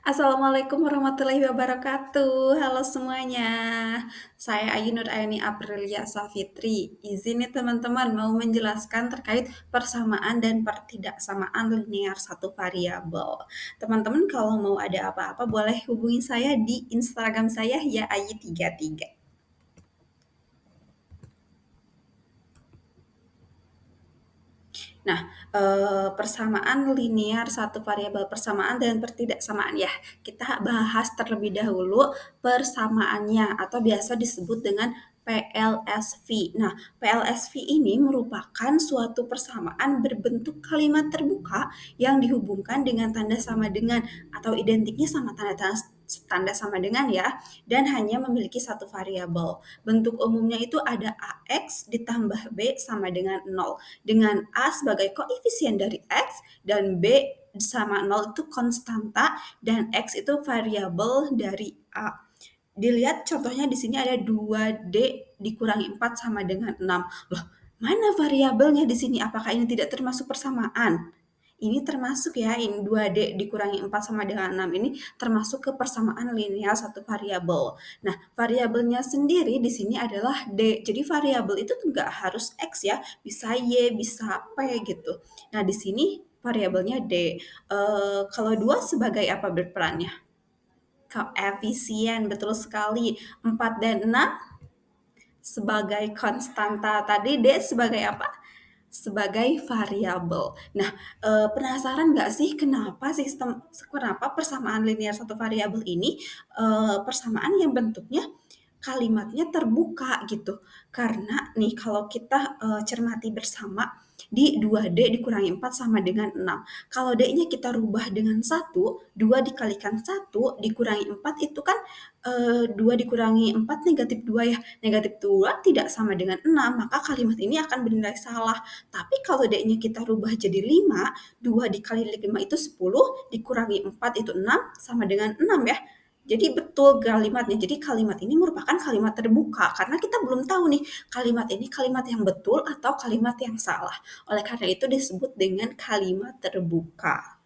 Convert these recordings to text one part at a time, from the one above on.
Assalamualaikum warahmatullahi wabarakatuh. Halo semuanya. Saya Ayu Nur Aini Aprilia Safitri. Izin nih teman-teman mau menjelaskan terkait persamaan dan pertidaksamaan linear satu variabel. Teman-teman kalau mau ada apa-apa boleh hubungi saya di Instagram saya ya Ayu33. Nah, persamaan linear satu variabel persamaan dan pertidaksamaan ya. Kita bahas terlebih dahulu persamaannya atau biasa disebut dengan PLSV. Nah, PLSV ini merupakan suatu persamaan berbentuk kalimat terbuka yang dihubungkan dengan tanda sama dengan atau identiknya sama tanda sama dengan ya, dan hanya memiliki satu variabel. Bentuk umumnya itu ada AX ditambah B sama dengan 0 dengan A sebagai koefisien dari X dan B sama 0 itu konstanta dan X itu variabel dari A. Dilihat contohnya di sini ada 2D dikurangi 4 sama dengan 6. Loh, mana variabelnya di sini? Apakah ini tidak termasuk persamaan? Ini termasuk ya, ini 2D dikurangi 4 sama dengan 6 ini termasuk ke persamaan linear satu variabel. Nah, variabelnya sendiri di sini adalah D. Jadi variabel itu nggak harus X ya, bisa Y, bisa P gitu. Nah, di sini variabelnya D. Kalau 2 sebagai apa berperannya? Koefisien, betul sekali. 4 dan 6 sebagai konstanta. Tadi D sebagai apa? Sebagai variabel. Nah, penasaran nggak sih kenapa persamaan linear satu variabel ini persamaan yang bentuknya kalimatnya terbuka gitu. Karena nih kalau kita cermati bersama di 2D dikurangi 4 sama dengan 6. Kalau D-nya kita rubah dengan 1, 2 dikalikan 1 dikurangi 4 itu kan 2 dikurangi 4 negatif 2 ya. Negatif 2 tidak sama dengan 6, maka kalimat ini akan bernilai salah. Tapi kalau D-nya kita rubah jadi 5, 2 dikali 5 itu 10, dikurangi 4 itu 6, sama dengan 6 ya. Jadi betul kalimatnya. Jadi kalimat ini merupakan kalimat terbuka karena kita belum tahu nih kalimat ini kalimat yang betul atau kalimat yang salah. Oleh karena itu disebut dengan kalimat terbuka.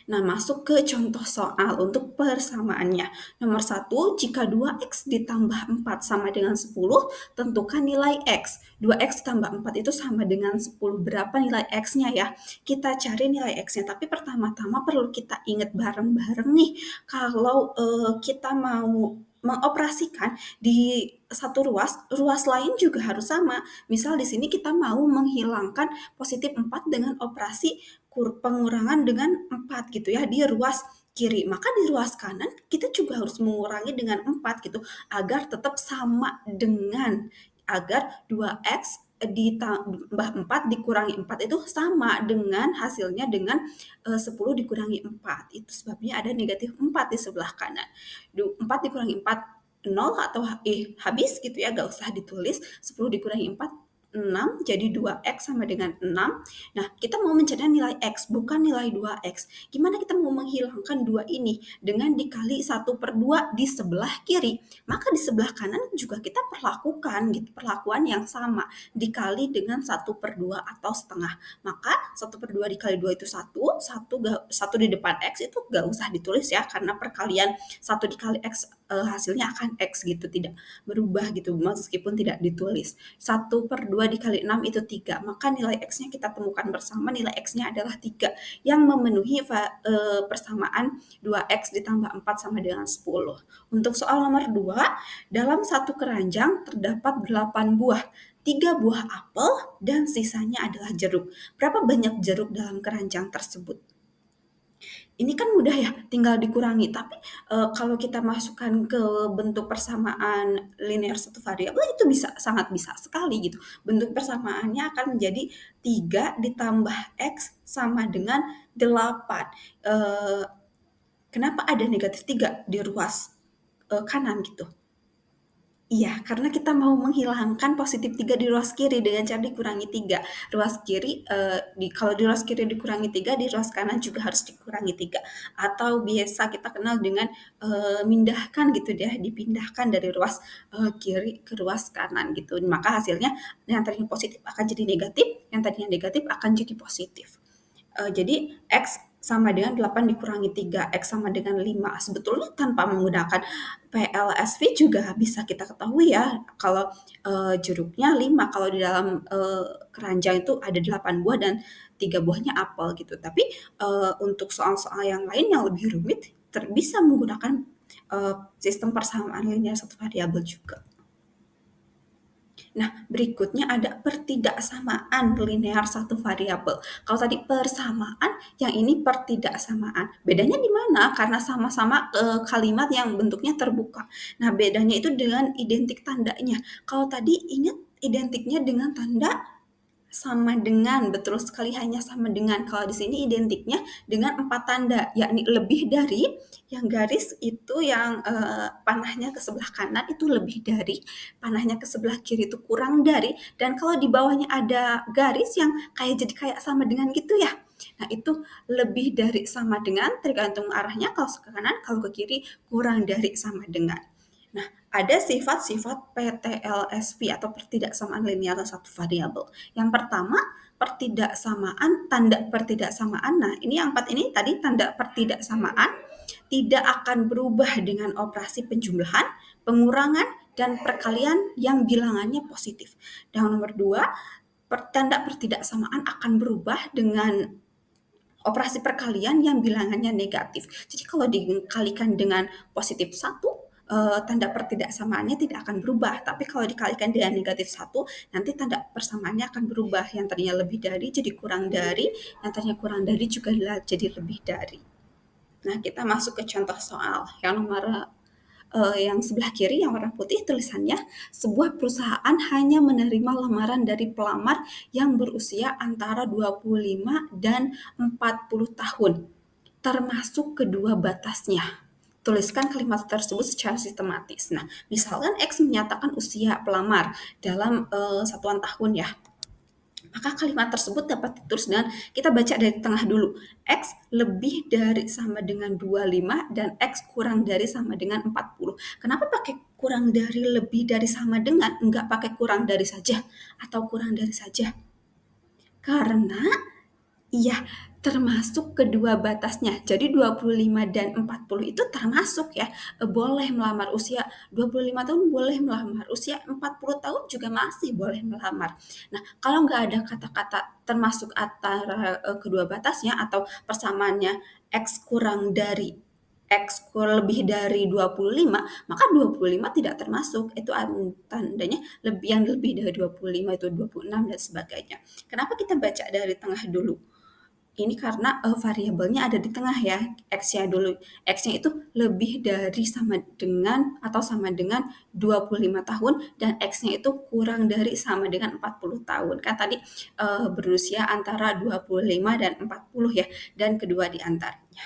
Nah, masuk ke contoh soal untuk persamaannya. Nomor satu, jika 2x ditambah 4 sama dengan 10, tentukan nilai x. 2x tambah 4 itu sama dengan 10. Berapa nilai x-nya ya? Kita cari nilai x-nya, tapi pertama-tama perlu kita ingat bareng-bareng nih, kalau kita mau mengoperasikan di satu ruas lain juga harus sama. Misal di sini kita mau menghilangkan positif 4 dengan operasi pengurangan dengan 4 gitu ya di ruas kiri. Maka di ruas kanan kita juga harus mengurangi dengan 4 gitu agar tetap sama dengan agar 2x ditambah 4 dikurangi 4 itu sama dengan hasilnya dengan 10 dikurangi 4. Itu sebabnya ada negatif 4 di sebelah kanan. 4 dikurangi 4 0 atau habis gitu ya, gak usah ditulis. 10 dikurangi 4 6, jadi 2x sama dengan 6. Nah, kita mau mencari nilai x, bukan nilai 2x. Gimana kita mau menghilangkan 2 ini? Dengan dikali 1/2 di sebelah kiri. Maka di sebelah kanan juga kita perlakukan gitu, perlakuan yang sama. Dikali dengan 1/2 atau setengah. Maka 1/2 dikali 2 itu 1, 1 di depan x itu gak usah ditulis ya, karena perkalian 1 dikali x hasilnya akan x gitu, tidak berubah gitu meskipun tidak ditulis. 1/2 dikali 6 itu 3, maka nilai x-nya kita temukan bersama, nilai x-nya adalah 3 yang memenuhi persamaan 2x ditambah 4 sama dengan 10. Untuk soal nomor 2, dalam satu keranjang terdapat 8 buah, 3 buah apel dan sisanya adalah jeruk. Berapa banyak jeruk dalam keranjang tersebut? Ini kan mudah ya, tinggal dikurangi. Tapi kalau kita masukkan ke bentuk persamaan linear satu variabel itu sangat bisa sekali gitu. Bentuk persamaannya akan menjadi 3 ditambah x sama dengan 8. Kenapa ada negatif 3 di ruas kanan gitu? Iya, karena kita mau menghilangkan positif 3 di ruas kiri dengan cara dikurangi 3. Ruas kiri, kalau di ruas kiri dikurangi 3, di ruas kanan juga harus dikurangi 3. Atau biasa kita kenal dengan mindahkan gitu ya, dipindahkan dari ruas kiri ke ruas kanan gitu. Maka hasilnya yang tadinya positif akan jadi negatif, yang tadinya negatif akan jadi positif. Jadi X sama dengan 8 dikurangi 3, X sama dengan 5. Sebetulnya tanpa menggunakan PLSV juga bisa kita ketahui ya, kalau jeruknya 5, kalau di dalam keranjang itu ada 8 buah dan 3 buahnya apel gitu. Tapi untuk soal-soal yang lain yang lebih rumit, bisa menggunakan sistem persamaan linear satu variabel juga. Nah, berikutnya ada pertidaksamaan linear satu variabel. Kalau tadi persamaan, yang ini pertidaksamaan. Bedanya di mana? Karena sama-sama kalimat yang bentuknya terbuka. Nah, bedanya itu dengan identik tandanya. Kalau tadi ingat identiknya dengan tanda sama dengan, betul sekali, hanya sama dengan. Kalau di sini identiknya dengan 4 tanda, yakni lebih dari, yang garis itu yang panahnya ke sebelah kanan itu lebih dari, panahnya ke sebelah kiri itu kurang dari, dan kalau di bawahnya ada garis yang jadi kayak sama dengan gitu ya. Nah, itu lebih dari sama dengan, tergantung arahnya, kalau ke kanan, kalau ke kiri kurang dari sama dengan. Nah, ada sifat-sifat PTLSV atau pertidaksamaan linear satu variabel. Yang pertama, pertidaksamaan, tanda pertidaksamaan. Nah, ini yang 4 ini tadi tanda pertidaksamaan tidak akan berubah dengan operasi penjumlahan, pengurangan, dan perkalian yang bilangannya positif. Dan nomor 2, tanda pertidaksamaan akan berubah dengan operasi perkalian yang bilangannya negatif. Jadi kalau dikalikan dengan positif 1, tanda pertidaksamaannya tidak akan berubah. Tapi kalau dikalikan dengan negatif 1, nanti tanda persamaannya akan berubah. Yang tadinya lebih dari jadi kurang dari, yang tadinya kurang dari juga jadi lebih dari. Nah, kita masuk ke contoh soal. Yang nomor yang sebelah kiri yang warna putih tulisannya, sebuah perusahaan hanya menerima lamaran dari pelamar yang berusia antara 25 dan 40 tahun, termasuk kedua batasnya. Tuliskan kalimat tersebut secara sistematis. Nah, misalkan X menyatakan usia pelamar dalam satuan tahun ya. Maka kalimat tersebut dapat ditulis dengan, kita baca dari tengah dulu. X lebih dari sama dengan 25 dan X kurang dari sama dengan 40. Kenapa pakai kurang dari, lebih dari, sama dengan, enggak pakai kurang dari saja atau kurang dari saja? Karena iya, termasuk kedua batasnya. Jadi 25 dan 40 itu termasuk ya, boleh melamar usia 25 tahun, boleh melamar usia 40 tahun juga masih boleh melamar. Nah, kalau nggak ada kata-kata termasuk antara kedua batasnya atau persamaannya X kurang dari X lebih dari 25, maka 25 tidak termasuk. Itu tandanya yang lebih dari 25 itu 26 dan sebagainya. Kenapa kita baca dari tengah dulu? Ini karena variabelnya ada di tengah ya, X-nya dulu. X-nya itu lebih dari sama dengan atau sama dengan 25 tahun dan X-nya itu kurang dari sama dengan 40 tahun. Kan tadi berusia antara 25 dan 40 ya, dan kedua di antaranya.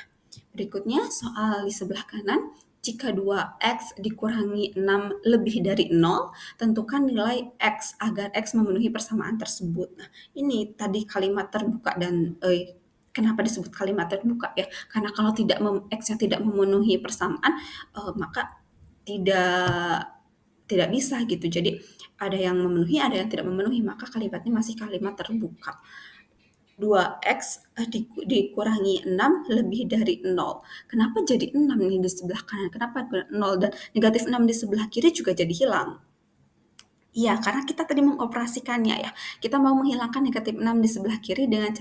Berikutnya soal di sebelah kanan, jika 2x dikurangi 6 lebih dari 0, tentukan nilai x agar x memenuhi persamaan tersebut. Nah, ini tadi kalimat terbuka dan kenapa disebut kalimat terbuka ya? Karena kalau X-nya tidak memenuhi persamaan, maka tidak tidak bisa gitu. Jadi ada yang memenuhi, ada yang tidak memenuhi, maka kalimatnya masih kalimat terbuka. 2x dikurangi 6 lebih dari 0. Kenapa jadi 6 nih di sebelah kanan? Kenapa 0 dan negatif 6 di sebelah kiri juga jadi hilang? Iya, karena kita tadi mengoperasikannya ya. Kita mau menghilangkan negatif 6 di sebelah kiri dengan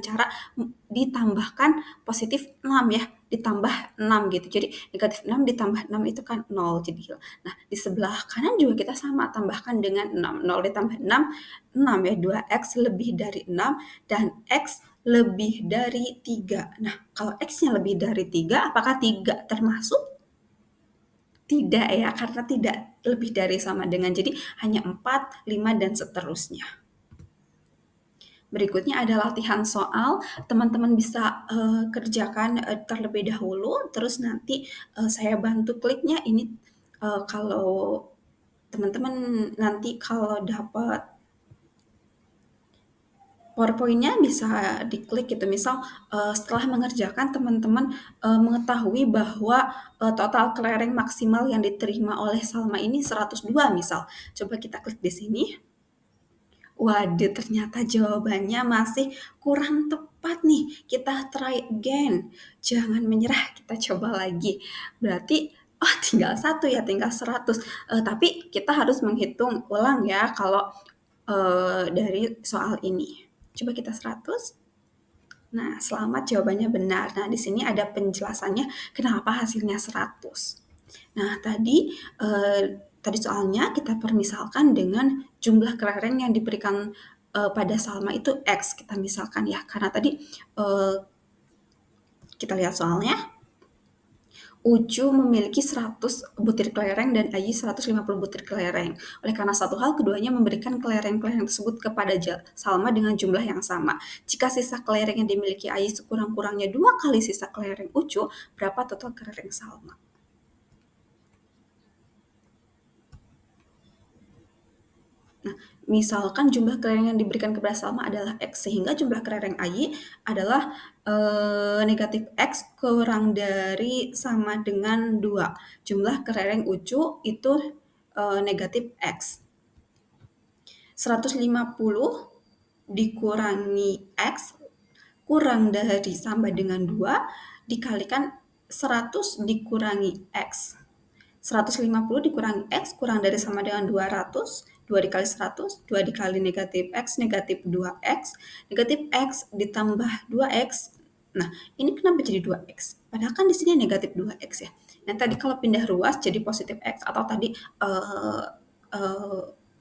cara ditambahkan positif 6 ya, ditambah 6 gitu. Jadi negatif 6 ditambah 6 itu kan 0 jadi hilang. Nah, di sebelah kanan juga kita sama tambahkan dengan 6. 0 ditambah 6, 6 ya, 2x lebih dari 6 dan x lebih dari 3. Nah, kalau x-nya lebih dari 3, apakah 3 termasuk? Tidak ya, karena tidak lebih dari sama dengan, jadi hanya 4, 5, dan seterusnya. Berikutnya ada latihan soal, teman-teman bisa kerjakan terlebih dahulu, terus nanti saya bantu kliknya. Ini kalau teman-teman nanti kalau dapat PowerPoint-nya bisa diklik gitu. Misal setelah mengerjakan teman-teman mengetahui bahwa total kelereng maksimal yang diterima oleh Salma ini 102 misal. Coba kita klik di sini. Waduh, ternyata jawabannya masih kurang tepat nih. Kita try again. Jangan menyerah, kita coba lagi. Berarti, oh tinggal satu ya, tinggal 100. Tapi kita harus menghitung ulang ya kalau dari soal ini. Coba kita 100. Nah, selamat jawabannya benar. Nah, di sini ada penjelasannya kenapa hasilnya 100. Nah, tadi soalnya kita permisalkan dengan jumlah kelereng yang diberikan pada Salma itu X, kita misalkan ya. Karena tadi eh, kita lihat soalnya, Ucu memiliki 100 butir kelereng dan Ayi 150 butir kelereng. Oleh karena satu hal, keduanya memberikan kelereng-kelereng tersebut kepada Salma dengan jumlah yang sama. Jika sisa kelereng yang dimiliki Ayi sekurang-kurangnya 2 kali sisa kelereng Ucu, berapa total kelereng Salma? Nah, misalkan jumlah kelereng yang diberikan kepada Salma adalah X, sehingga jumlah kelereng Ayi adalah negatif X kurang dari sama dengan 2. Jumlah kelereng Ucu itu negatif X. 150 dikurangi X kurang dari sama dengan 2 dikalikan 100 dikurangi X. 150 dikurangi X kurang dari sama dengan 200, 2 dikali 100, 2 dikali negatif 2X, negatif X ditambah 2X. Nah, ini kenapa jadi 2X? Padahal kan di sini negatif 2X ya. Nah, tadi kalau pindah ruas jadi positif X atau tadi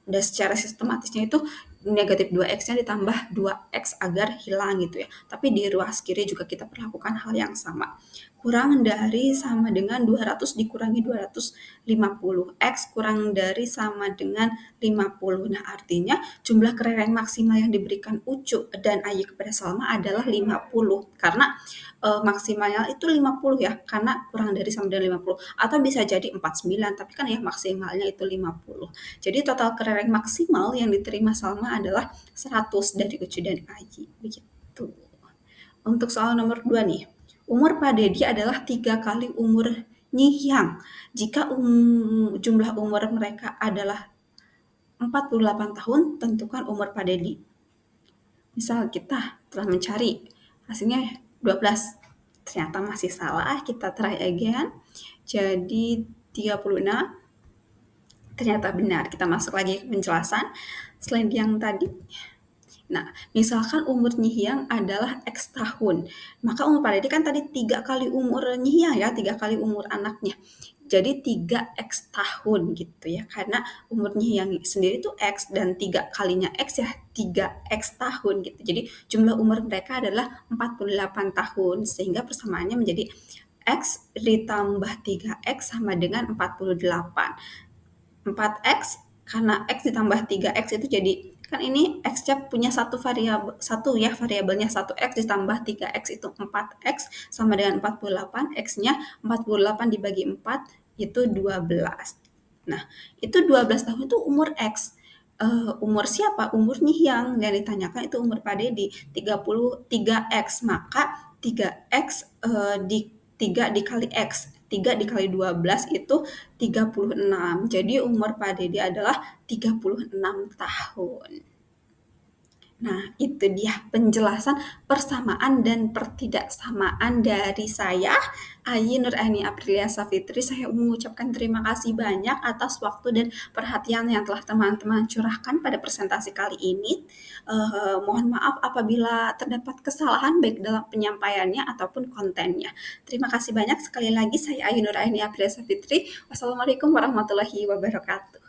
dan secara sistematisnya itu negatif 2X-nya ditambah 2X agar hilang gitu ya. Tapi di ruas kiri juga kita perlakukan hal yang sama. Kurang dari sama dengan 200 dikurangi 250. X kurang dari sama dengan 50. Nah, artinya jumlah kelereng maksimal yang diberikan Ucu dan Ayi kepada Salma adalah 50. Karena maksimalnya itu 50 ya, karena kurang dari sama dengan 50. Atau bisa jadi 49, tapi kan ya maksimalnya itu 50. Jadi total kelereng maksimal yang diterima Salma adalah 100 dari Ucu dan Ayi. Begitu. Untuk soal nomor 2 nih. Umur Pak Dedi adalah 3 kali umur Nyihyang. Jika jumlah umur mereka adalah 48 tahun, tentukan umur Pak Dedi. Misal kita telah mencari, hasilnya 12. Ternyata masih salah, kita try again. Jadi 36. Ternyata benar, kita masuk lagi ke penjelasan. Selain yang tadi, nah, misalkan umur Nyihyang adalah X tahun, maka umur Pak Dede kan tadi 3 kali umur Nyihyang ya, 3 kali umur anaknya. Jadi 3X tahun gitu ya, karena umur Nyihyang sendiri itu X dan 3 kalinya X ya 3X tahun gitu. Jadi jumlah umur mereka adalah 48 tahun, sehingga persamaannya menjadi X ditambah 3X sama dengan 48. 4X karena X ditambah 3X itu jadi kan ini X-nya punya variabelnya 1X ditambah 3X itu 4X sama dengan 48, X-nya 48 dibagi 4 itu 12. Nah, itu 12 tahun itu umur X. Umur siapa? Umur Nyihyang. Yang ditanyakan itu umur Pak Dedi 33X. Maka 3X di 3 dikali X. 3 dikali 12 itu 36. Jadi umur Pak Dedi adalah 36 tahun. Nah, itu dia penjelasan persamaan dan pertidaksamaan dari saya, Ayi Nuraini Aprilia Safitri. Saya mengucapkan terima kasih banyak atas waktu dan perhatian yang telah teman-teman curahkan pada presentasi kali ini. Mohon maaf apabila terdapat kesalahan baik dalam penyampaiannya ataupun kontennya. Terima kasih banyak sekali lagi, saya Ayi Nuraini Aprilia Safitri. Wassalamualaikum warahmatullahi wabarakatuh.